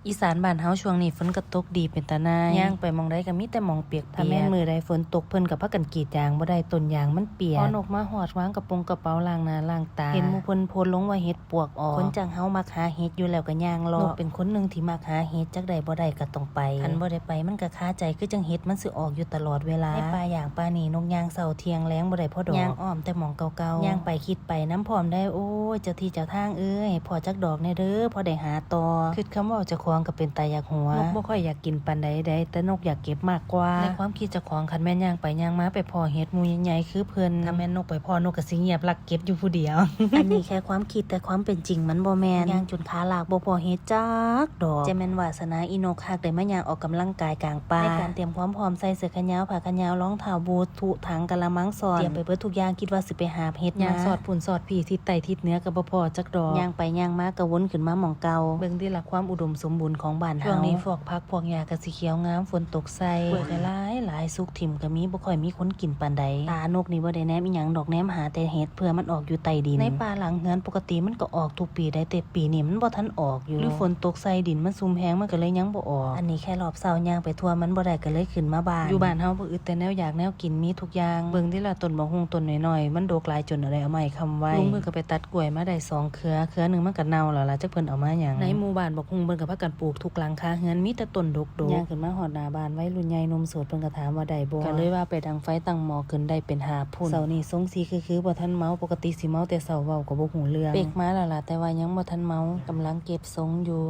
อีสานบ้านเฮาช่วงนี้ฝนก็ตกดีเป็นตาหน่ายย่างไปหม้องใดก็มีแต่หม้องเปียกๆถ้าแม่นมื้อใดฝนตกเพิ่นก็พากันกรีดยางบ่ได้ต้นยางมันเปียกพอนกมาฮอดวางกระเป๋าล้างหน้าล้างตาเห็นหมู่เพิ่นโพสต์ลงว่าเฮ็ดปวกออกคนจังเฮามักหาเฮ็ดอยู่แล้วก็ย่างเลาะนกเป็นคนนึงที่มักหาเฮ็ดจักได้บ่ได้ก็ต้องไปคันบ่ได้ไปมันก็คาใจคือจังเฮ็ดมันสิออกอยู่ตลอดเวลาในป่าอย่างป่านี่นกย่างเช้าเที่ยงแลงบ่ได้พอดอกย่างอ้อมแต่หม้องเก่าๆย่างไปคิดไปน้ำพร้อมได้โอ้ยเจ้าที่เจ้าทางเอ้ยพอจักดอกแน่เด้อพอได้หาต่อคิดคำเว้าเจ้าของก็เป็นตาอยากหัวนกบ่ค่อยอยากกินปานใดแต่นกอยากเก็บมากกว่าในความคิดเจ้าของคันแม่นย่างไปย่างมาไปพอเฮ็ดหมู่ใหญ่ๆคือเพิ่นถ้าแม่นนกไปพอนกก็สิเงียบลักเก็บอยู่ผู้เดียว อันนี้แค่ความคิดแต่ความเป็นจริงมันบ่แม่นย่างจนขาลากบ่พอเฮ็ดจักดอกจะแม่นวาสนาอีนกคักได้มาย่างออกกำลังกายกลางป่าในการเตรียมความพร้อมใส่เสื้อแขนยาวผ้าแขนยาวรองเท้าบูทถุถังกะละมังซ้อนเตรียมไปเบิดทุกอย่างคิดว่าสิไปหาเฮ็ดย่างสอดพุ่นสอดพี่ทิศใต้ทิศเหนือก็บ่พอจักดอกย่างไปย่างมาก็วนขึ้นมาหม่องเก่าเบิ่งที่หลักความอุดมสมบูรณ์ของบ้านเฮาช่วงนี้พวกผักพวกหญ้าก็สิเขียวงามฝนตกใส่กล้วยก็หลายสุกถิ่มก็มีบ่ค่อยมีคนกินปานใดตานกนี่บ่ได้แนมอีหยังดอกแนมหาแต่เห็ดเพื่อมันออกอยู่ใต้ดินในป่าหลังเฮือนปกติมันก็ออกทุกปีได้แต่ปีนี้มันบ่ทันออกอยู่หรือฝนตกใส่ดินมันซุ่มแห้งมันก็เลยยังบ่ออกอันนี้แค่รอบเช้าย่างไปทั่วมันบ่ได้ก็เลยขึ้นมาบ้านอยู่บ้านเฮาบ่อึดแต่แนวอยากแนวกินมีทุกอย่างเบิ่งที่ละต้นบักฮุ่งต้นน้อยๆมันดกหลายจนอะไรเอาไม้ค้ำไว้ลุงมือก็ไปตัดกล้วยมาได้2เครือนึงมันก็เน่าแล้วล่ะจักเพิ่นเอามาหยังในหมู่บ้านบักฮุ่งเพิ่นก็พากันปลูกทุกหลังคาเฮือนมีแต่ต้นดกๆย่างขึ้นมาฮอดหน้าบ้านไว้รุ่นใหญ่นมโสดเพิ่นก็ถามว่าได้บ่ก็เลยว่าไปดังไฟตั้งหม้อขึ้นได้เป็น5พุ่นเช้านี้ทรงสีคือบ่ทันเมาปกติสิเมาแต่เช้าเว้าก็บ่ฮู้เรื่องเป๊กมาแล้วล่ะแต่ว่ายังบ่ทันเมากำลังเก็บทรงอยู่